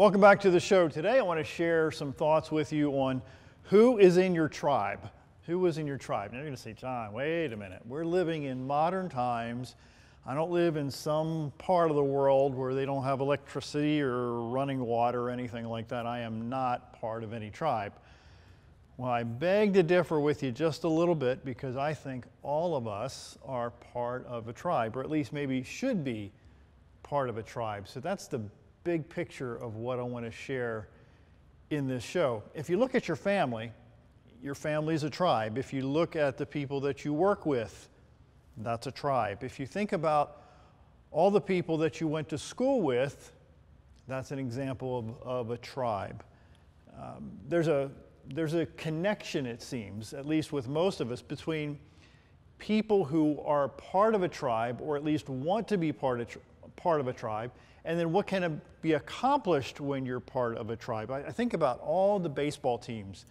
Welcome back to the show. Today I want to share some thoughts with you on who is in your tribe. Who is in your tribe? Now you're going to say, John, wait a minute. We're living in modern times. I don't live in some part of the world where they don't have electricity or running water or anything like that. I am not part of any tribe. Well, I beg to differ with you just a little bit because I think all of us are part of a tribe, or at least maybe should be part of a tribe. So that's the big picture of what I want to share in this show. If you look at your family is a tribe. If you look at the people that you work with, that's a tribe. If you think about all the people that you went to school with, that's an example of a tribe. There's a connection, it seems, at least with most of us, between people who are part of a tribe, or at least want to be part of a tribe, and then what can be accomplished when you're part of a tribe. I think about all the baseball teams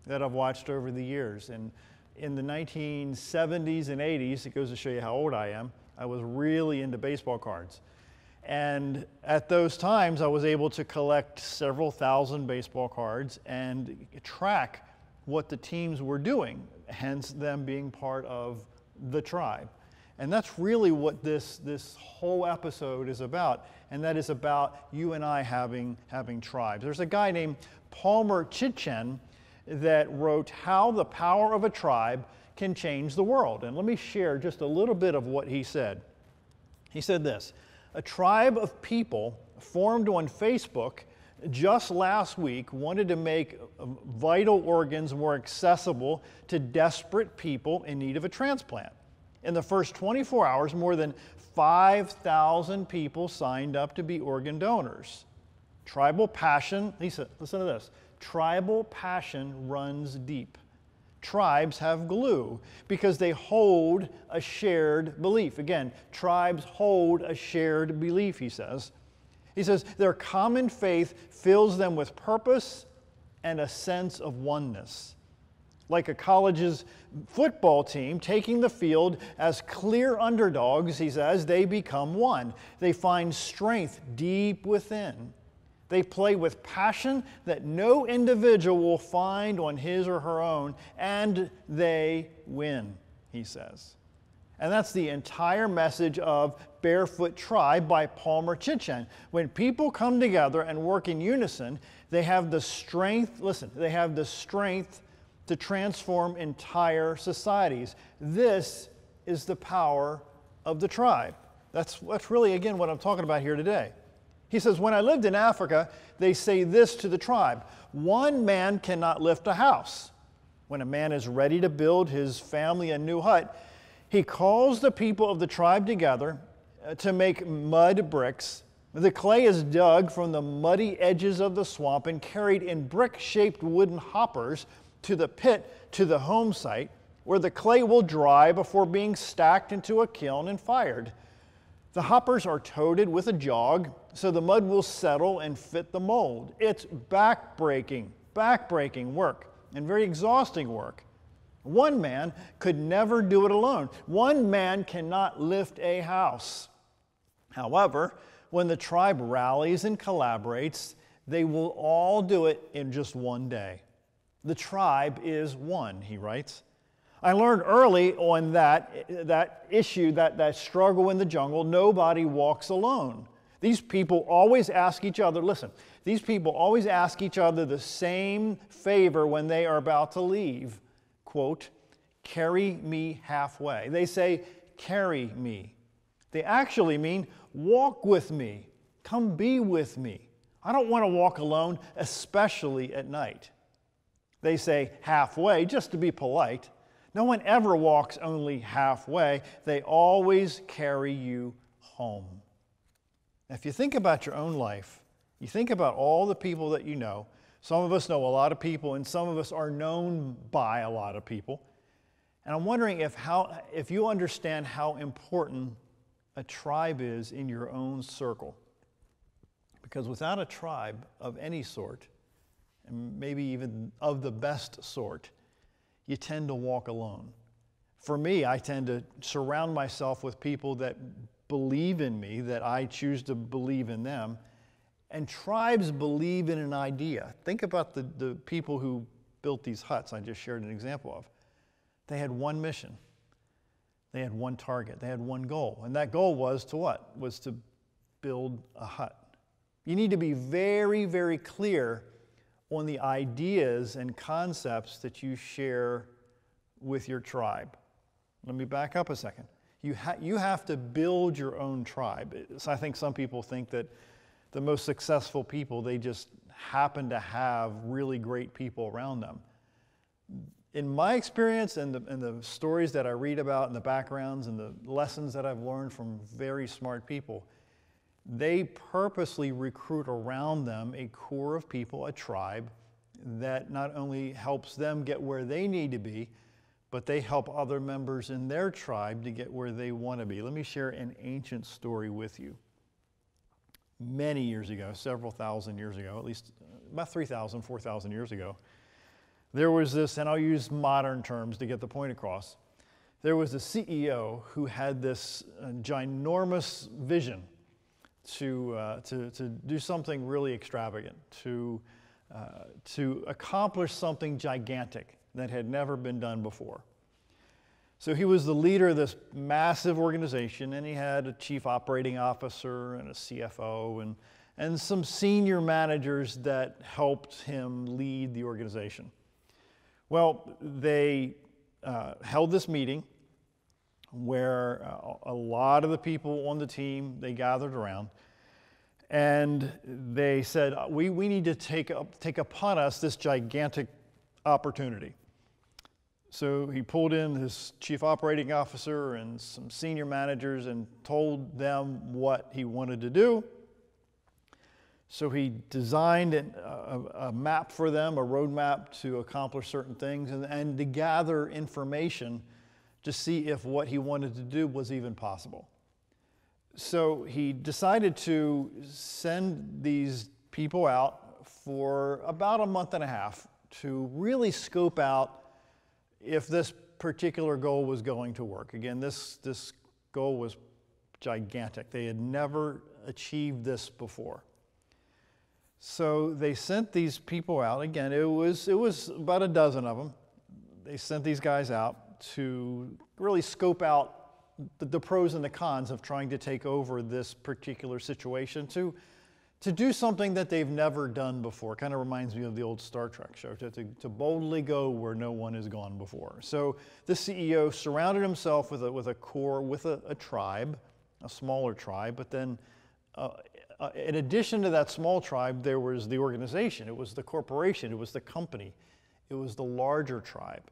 that I've watched over the years. And in the 1970s and 80s, it goes to show you how old I am, I was really into baseball cards. And at those times, I was able to collect several thousand baseball cards and track what the teams were doing, hence them being part of the tribe. And that's really what this whole episode is about, and that is about you and I having tribes. There's a guy named Palmer Chitchen that wrote How the Power of a Tribe Can Change the World. And let me share just a little bit of what he said. He said this: a tribe of people formed on Facebook just last week wanted to make vital organs more accessible to desperate people in need of a transplant. In the first 24 hours, more than 5,000 people signed up to be organ donors. Tribal passion, listen to this, tribal passion runs deep. Tribes have glue because they hold a shared belief. Again, tribes hold a shared belief, he says. He says their common faith fills them with purpose and a sense of oneness. Like a college's football team taking the field as clear underdogs, he says, they become one. They find strength deep within. They play with passion that no individual will find on his or her own, and they win, he says. And that's the entire message of Barefoot Tribe by Palmer Chitchen. When people come together and work in unison, they have the strength, they have the strength to transform entire societies. This is the power of the tribe. That's really, again, what I'm talking about here today. He says, when I lived in Africa, they say this to the tribe: one man cannot lift a house. When a man is ready to build his family a new hut, he calls the people of the tribe together to make mud bricks. The clay is dug from the muddy edges of the swamp and carried in brick-shaped wooden hoppers to the pit, to the home site, where the clay will dry before being stacked into a kiln and fired. The hoppers are toted with a jog, so the mud will settle and fit the mold. It's back-breaking work, and very exhausting work. One man could never do it alone. One man cannot lift a house. However, when the tribe rallies and collaborates, they will all do it in just one day. The tribe is one, he writes. I learned early on that issue, that struggle in the jungle, nobody walks alone. These people always ask each other, these people always ask each other the same favor when they are about to leave. Quote, carry me halfway. They say, carry me. They actually mean, walk with me. Come be with me. I don't want to walk alone, especially at night. They say halfway, just to be polite. No one ever walks only halfway. They always carry you home. Now, if you think about your own life, you think about all the people that you know. Some of us know a lot of people, and some of us are known by a lot of people. And I'm wondering if you understand how important a tribe is in your own circle. Because without a tribe of any sort, and maybe even of the best sort, you tend to walk alone. For me, I tend to surround myself with people that believe in me, that I choose to believe in them, And tribes believe in an idea. Think about the people who built these huts I just shared an example of. They had one mission. They had one target. They had one goal. And that goal was to what? Was to build a hut. You need to be very, very clear on the ideas and concepts that you share with your tribe. Let me back up a second. You have to build your own tribe. So I think some people think that the most successful people, they just happen to have really great people around them. In my experience and the stories that I read about and the backgrounds and the lessons that I've learned from very smart people, they purposely recruit around them a core of people, a tribe, that not only helps them get where they need to be, but they help other members in their tribe to get where they want to be. Let me share an ancient story with you. Many years ago, several thousand years ago, at least about 3,000, 4,000 years ago, there was this, and I'll use modern terms to get the point across, there was a CEO who had this ginormous vision to do something really extravagant, to accomplish something gigantic that had never been done before. So he was the leader of this massive organization, and he had a chief operating officer and a CFO and some senior managers that helped him lead the organization. Well, they held this meeting where a lot of the people on the team, they gathered around, and they said, we need to take upon us this gigantic opportunity. So he pulled in his chief operating officer and some senior managers and told them what he wanted to do. So he designed a map for them, a roadmap to accomplish certain things and to gather information to see if what he wanted to do was even possible. So he decided to send these people out for about a month and a half to really scope out if this particular goal was going to work. Again, this goal was gigantic. They had never achieved this before. So they sent these people out. Again, it was about a dozen of them. They sent these guys out to really scope out the pros and the cons of trying to take over this particular situation, to do something that they've never done before. Kind of reminds me of the old Star Trek show, to boldly go where no one has gone before. So the CEO surrounded himself with a core, with a tribe, a smaller tribe, but then in addition to that small tribe, there was the organization, it was the corporation, it was the company, it was the larger tribe.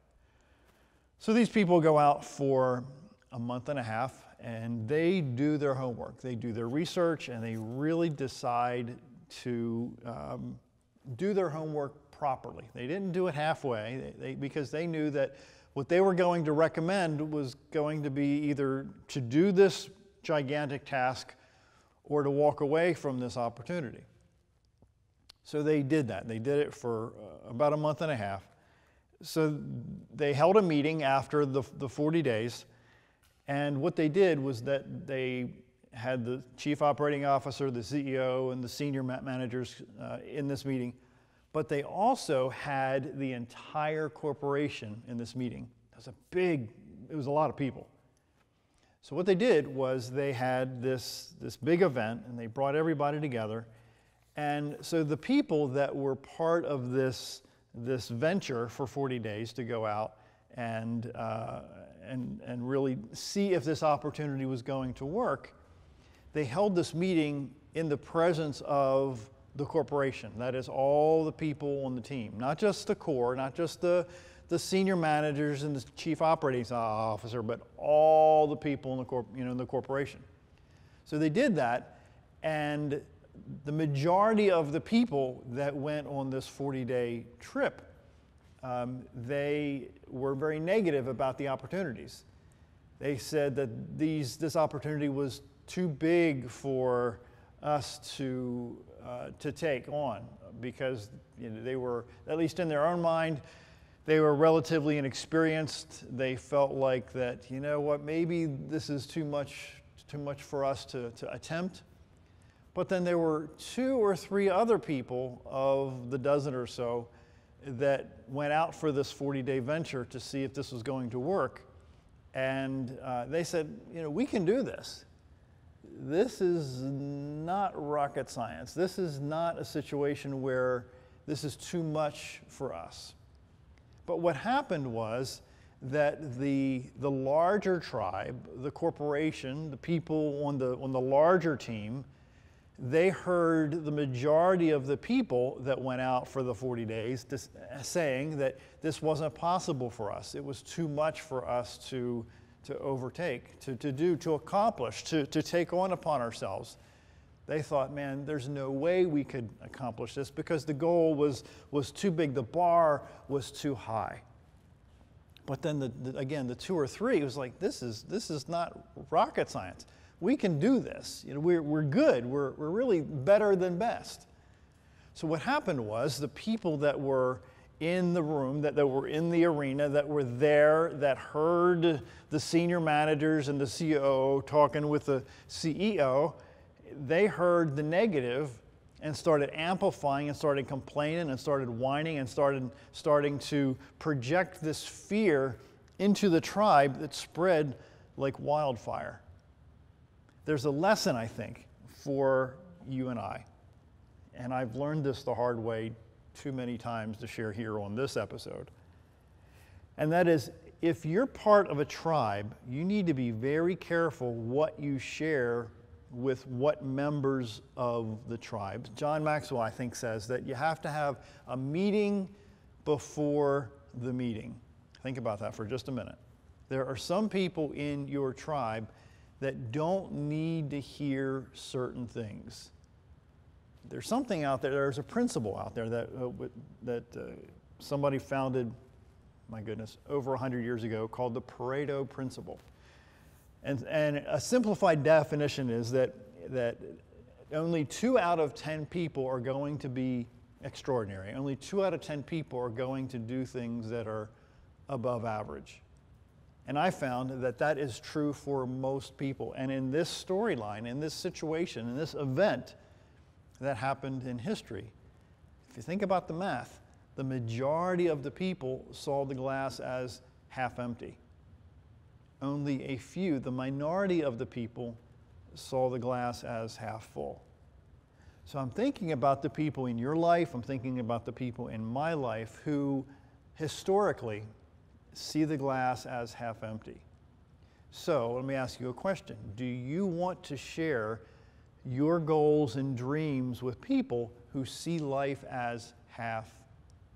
So these people go out for a month and a half, and they do their homework. They do their research, and they really decide to do their homework properly. They didn't do it halfway because they knew that what they were going to recommend was going to be either to do this gigantic task or to walk away from this opportunity. So they did that. They did it for about a month and a half. So they held a meeting after the 40 days. And what they did was that they had the chief operating officer, the CEO, and the senior managers in this meeting. But they also had the entire corporation in this meeting. It was a lot of people. So what they did was they had this big event, and they brought everybody together. And so the people that were part of this venture for 40 days to go out and really see if this opportunity was going to work, they held this meeting in the presence of the corporation. That is, all the people on the team, not just the core, not just the senior managers and the chief operating officer, but all the people in the corporation. So they did that, and the majority of the people that went on this 40-day trip, they were very negative about the opportunities. They said that this opportunity was too big for us to take on, because they were, at least in their own mind, they were relatively inexperienced. They felt like that, maybe this is too much for us to attempt. But then there were 2 or 3 other people of the dozen or so that went out for this 40-day venture to see if this was going to work. And they said, we can do this. This is not rocket science. This is not a situation where this is too much for us. But what happened was that the larger tribe, the corporation, the people on the larger team, they heard the majority of the people that went out for the 40 days saying that this wasn't possible for us. It was too much for us to overtake, to do, to accomplish, to take on upon ourselves. They thought, man, there's no way we could accomplish this because the goal was too big, the bar was too high. But then again, the 2 or 3 was like, this is not rocket science. We can do this. We're good. We're really better than best. So what happened was the people that were in the room, that were in the arena, that were there, that heard the senior managers and the COO talking with the CEO, they heard the negative and started amplifying and started complaining and started whining and starting to project this fear into the tribe that spread like wildfire. There's a lesson, I think, for you and I. And I've learned this the hard way too many times to share here on this episode. And that is, if you're part of a tribe, you need to be very careful what you share with what members of the tribe. John Maxwell, I think, says that you have to have a meeting before the meeting. Think about that for just a minute. There are some people in your tribe that don't need to hear certain things. There's something out there, there's a principle out there that somebody founded, my goodness, over 100 years ago called the Pareto principle. And a simplified definition is that only 2 out of 10 people are going to be extraordinary. Only 2 out of 10 people are going to do things that are above average. And I found that is true for most people. And in this storyline, in this situation, in this event that happened in history, if you think about the math, the majority of the people saw the glass as half empty. Only a few, the minority of the people, saw the glass as half full. So I'm thinking about the people in your life, I'm thinking about the people in my life who historically see the glass as half empty. So let me ask you a question. Do you want to share your goals and dreams with people who see life as half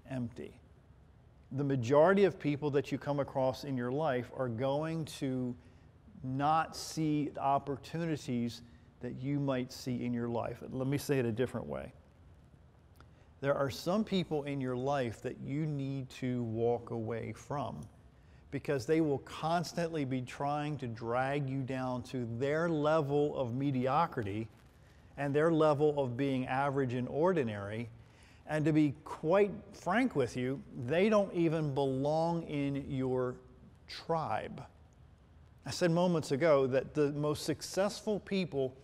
empty? The majority of people that you come across in your life are going to not see opportunities that you might see in your life. Let me say it a different way. There are some people in your life that you need to walk away from because they will constantly be trying to drag you down to their level of mediocrity and their level of being average and ordinary. And to be quite frank with you, they don't even belong in your tribe. I said moments ago that the most successful people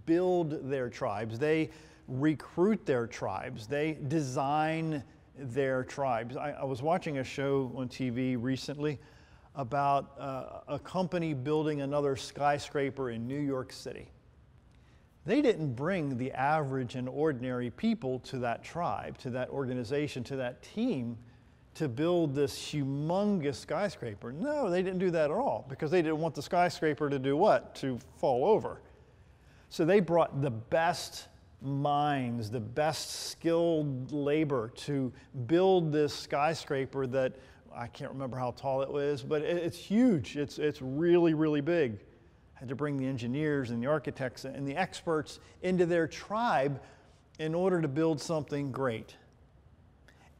build their tribes. They recruit their tribes. They design their tribes. I was watching a show on TV recently about a company building another skyscraper in New York City. They didn't bring the average and ordinary people to that tribe, to that organization, to that team to build this humongous skyscraper. No, they didn't do that at all because they didn't want the skyscraper to do what? To fall over. So they brought the best minds, the best skilled labor to build this skyscraper that I can't remember how tall it was, but it's huge. It's really, really big. Had to bring the engineers and the architects and the experts into their tribe in order to build something great.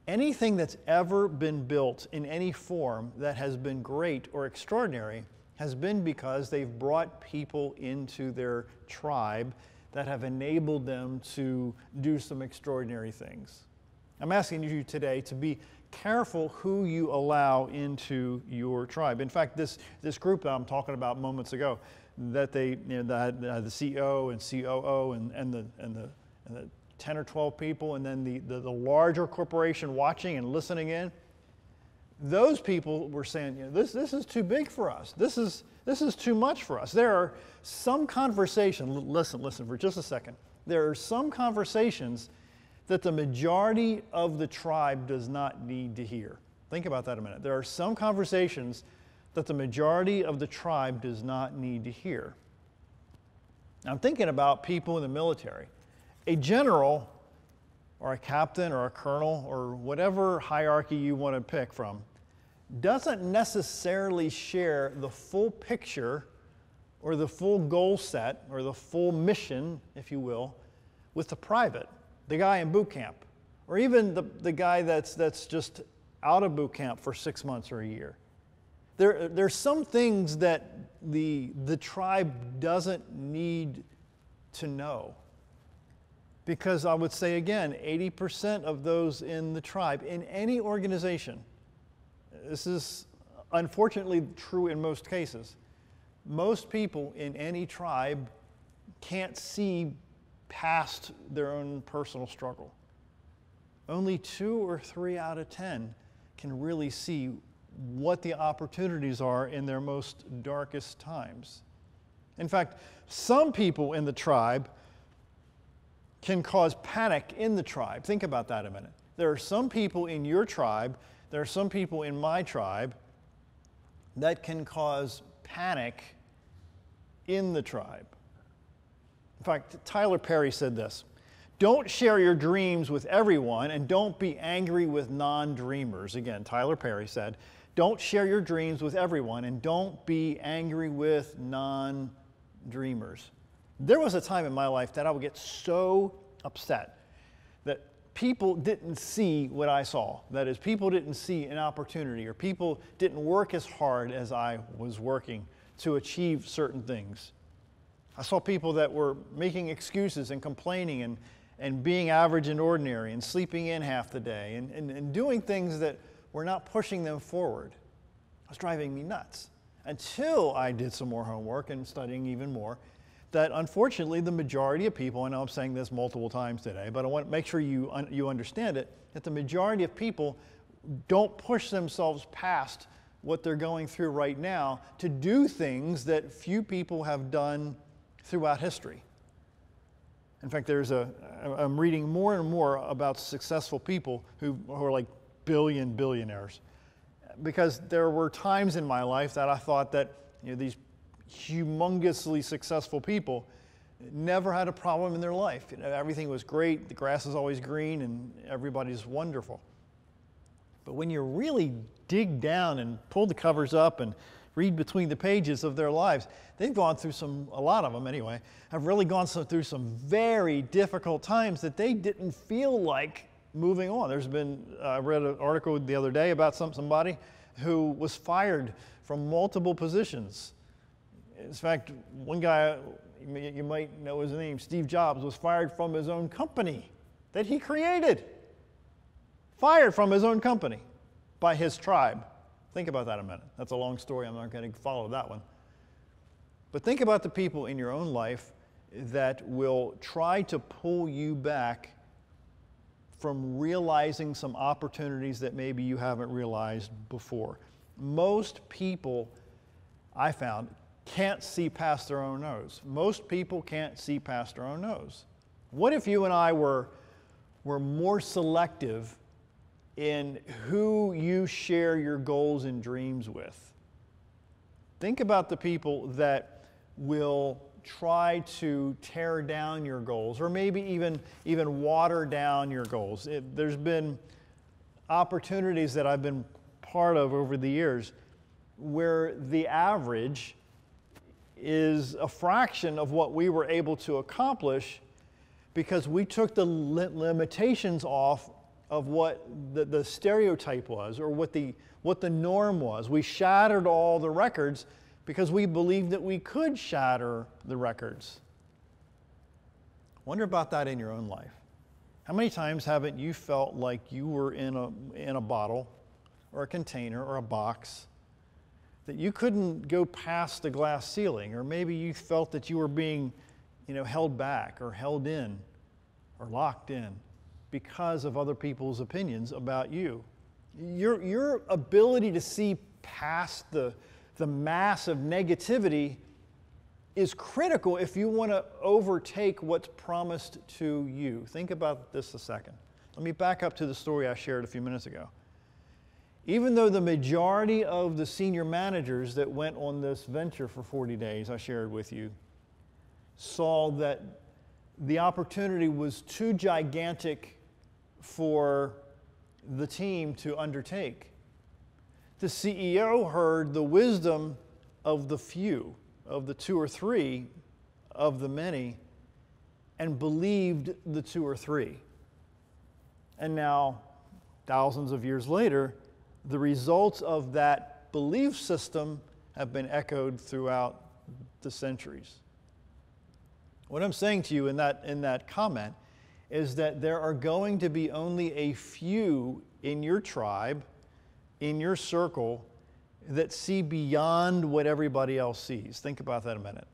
Anything that's ever been built in any form that has been great or extraordinary has been because they've brought people into their tribe that have enabled them to do some extraordinary things. I'm asking you today to be careful who you allow into your tribe. In fact, this group that I'm talking about moments ago, that they, the CEO and COO and the 10 or 12 people, and then the larger corporation watching and listening in. Those people were saying, this is too big for us. This is too much for us. There are some conversations, listen for just a second. There are some conversations that the majority of the tribe does not need to hear. Think about that a minute. There are some conversations that the majority of the tribe does not need to hear. I'm thinking about people in the military. A general or a captain or a colonel or whatever hierarchy you want to pick from doesn't necessarily share the full picture or the full goal set or the full mission, if you will, with the private, the guy in boot camp, or even the guy that's just out of boot camp for 6 months or a year. There's some things that the tribe doesn't need to know. Because I would say again, 80% of those in the tribe, in any organization, this is unfortunately true in most cases, most people in any tribe can't see past their own personal struggle. Only 2 or 3 out of 10 can really see what the opportunities are in their most darkest times. In fact, some people in the tribe can cause panic in the tribe. Think about that a minute. There are some people in your tribe, there are some people in my tribe that can cause panic in the tribe. In fact, Tyler Perry said this: "Don't share your dreams with everyone and don't be angry with non-dreamers." Again, Tyler Perry said, "Don't share your dreams with everyone and don't be angry with non-dreamers." There was a time in my life that I would get so upset that people didn't see what I saw. That is, people didn't see an opportunity, or people didn't work as hard as I was working to achieve certain things. I saw people that were making excuses and complaining and being average and ordinary and sleeping in half the day and doing things that were not pushing them forward. It was driving me nuts until I did some more homework and studying even more. That unfortunately the majority of people, I know I'm saying this multiple times today, but I want to make sure you understand it, that the majority of people don't push themselves past what they're going through right now to do things that few people have done throughout history. In fact, I'm reading more and more about successful people who are like billionaires, because there were times in my life that I thought that these humongously successful people never had a problem in their life. Everything was great, the grass is always green, and everybody's wonderful. But when you really dig down and pull the covers up and read between the pages of their lives, they've gone through a lot of them anyway, have really gone through some very difficult times that they didn't feel like moving on. I read an article the other day about somebody who was fired from multiple positions. In fact, one guy, you might know his name, Steve Jobs, was fired from his own company that he created. Fired from his own company by his tribe. Think about that a minute. That's a long story. I'm not going to follow that one. But think about the people in your own life that will try to pull you back from realizing some opportunities that maybe you haven't realized before. Most people, I found, can't see past their own nose. Most people can't see past their own nose. What if you and I were more selective in who you share your goals and dreams with? Think about the people that will try to tear down your goals, or maybe even water down your goals. There's been opportunities that I've been part of over the years where the average is a fraction of what we were able to accomplish because we took the limitations off of what the stereotype was, or what the norm was. We shattered all the records because we believed that we could shatter the records. Wonder about that in your own life. How many times haven't you felt like you were in a bottle or a container or a box that you couldn't go past the glass ceiling, or maybe you felt that you were being, held back or held in or locked in because of other people's opinions about you. Your ability to see past the mass of negativity is critical if you want to overtake what's promised to you. Think about this a second. Let me back up to the story I shared a few minutes ago. Even though the majority of the senior managers that went on this venture for 40 days I shared with you saw that the opportunity was too gigantic for the team to undertake, the CEO heard the wisdom of the few, of the two or three, of the many, and believed the two or three. And now, thousands of years later, the results of that belief system have been echoed throughout the centuries. What I'm saying to you in that comment is that there are going to be only a few in your tribe, in your circle, that see beyond what everybody else sees. Think about that a minute.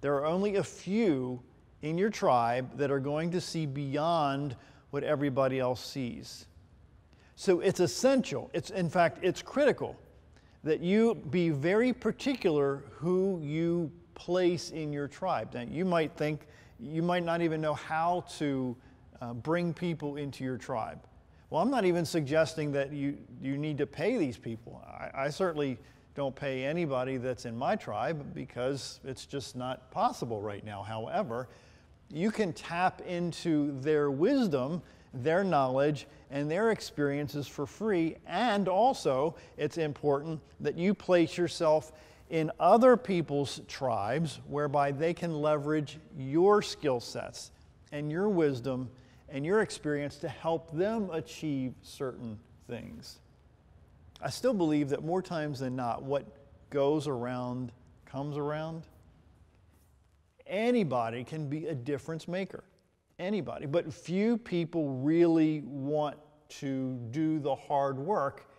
There are only a few in your tribe that are going to see beyond what everybody else sees. So it's essential, in fact, it's critical that you be very particular who you place in your tribe. Now, you might think, you might not even know how to bring people into your tribe. Well, I'm not even suggesting that you need to pay these people. I certainly don't pay anybody that's in my tribe because it's just not possible right now. However, you can tap into their wisdom, their knowledge, and their experiences for free. And also, it's important that you place yourself in other people's tribes whereby they can leverage your skill sets and your wisdom and your experience to help them achieve certain things. I still believe that more times than not, what goes around comes around. Anybody can be a difference maker. Anybody. But few people really want to do the hard work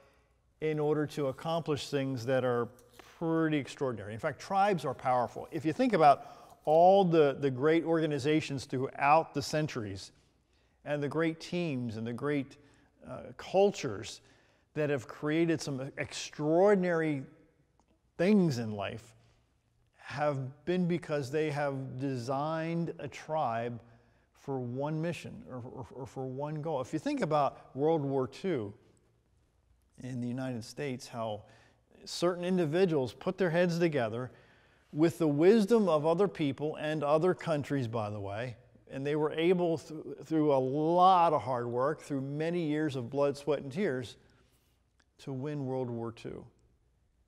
in order to accomplish things that are pretty extraordinary. In fact, tribes are powerful. If you think about all the great organizations throughout the centuries, and the great teams and the great cultures that have created some extraordinary things in life have been because they have designed a tribe for one mission or for one goal. If you think about World War II in the United States, how certain individuals put their heads together with the wisdom of other people and other countries, by the way, and they were able, through a lot of hard work, through many years of blood, sweat, and tears, to win World War II.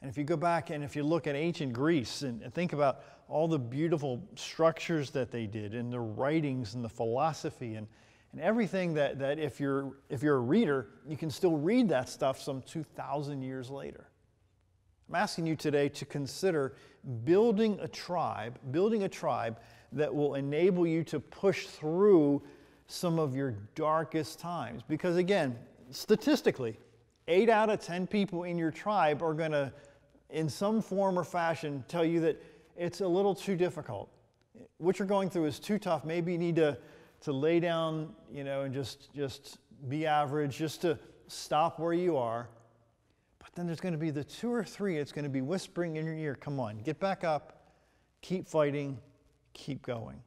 And if you go back and if you look at ancient Greece and think about all the beautiful structures that they did, and the writings and the philosophy and everything that if you're a reader, you can still read that stuff some 2,000 years later. I'm asking you today to consider building a tribe that will enable you to push through some of your darkest times. Because again, statistically, 8 out of 10 people in your tribe are going to, in some form or fashion, tell you that it's a little too difficult. What you're going through is too tough. Maybe you need to lay down, and just be average, just to stop where you are. But then there's going to be the 2 or 3, it's going to be whispering in your ear, come on, get back up, keep fighting, keep going.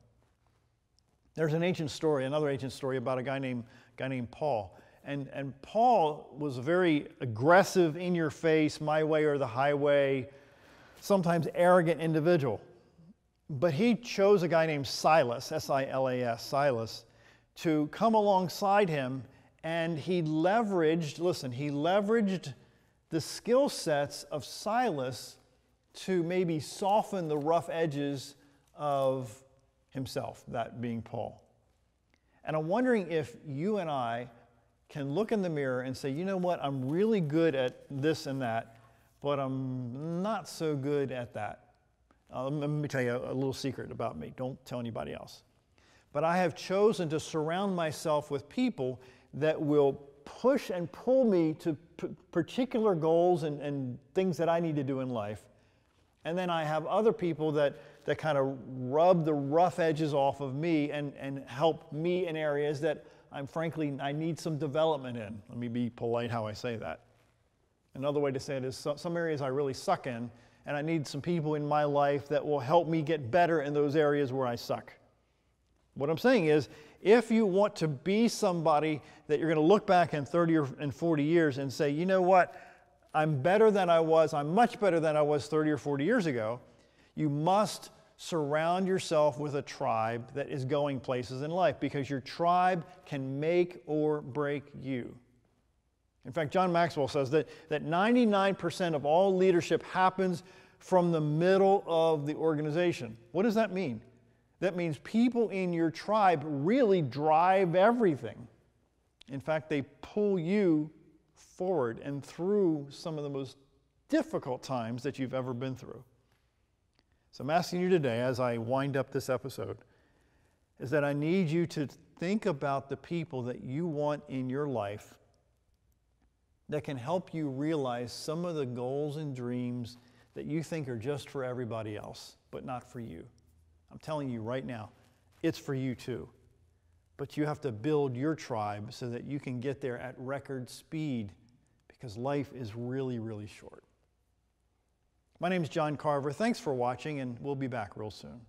There's another ancient story about a guy named Paul. And Paul was a very aggressive, in your face, my way or the highway, sometimes arrogant individual. But he chose a guy named Silas, S-I-L-A-S, Silas, to come alongside him, and he leveraged the skill sets of Silas to maybe soften the rough edges of himself, that being Paul. And I'm wondering if you and I can look in the mirror and say, you know what, I'm really good at this and that, but I'm not so good at that. Let me tell you a little secret about me. Don't tell anybody else. But I have chosen to surround myself with people that will push and pull me to particular goals and things that I need to do in life. And then I have other people that kind of rub the rough edges off of me and help me in areas that I need some development in. Let me be polite how I say that. Another way to say it is some areas I really suck in, and I need some people in my life that will help me get better in those areas where I suck. What I'm saying is, if you want to be somebody that you're going to look back in 30 and 40 years and say, you know what, I'm better than I was, I'm much better than I was 30 or 40 years ago, you must surround yourself with a tribe that is going places in life, because your tribe can make or break you. In fact, John Maxwell says that 99% of all leadership happens from the middle of the organization. What does that mean? That means people in your tribe really drive everything. In fact, they pull you forward and through some of the most difficult times that you've ever been through. So I'm asking you today, as I wind up this episode, is that I need you to think about the people that you want in your life that can help you realize some of the goals and dreams that you think are just for everybody else, but not for you. I'm telling you right now, it's for you too. But you have to build your tribe so that you can get there at record speed, because life is really, really short. My name is John Carver. Thanks for watching, and we'll be back real soon.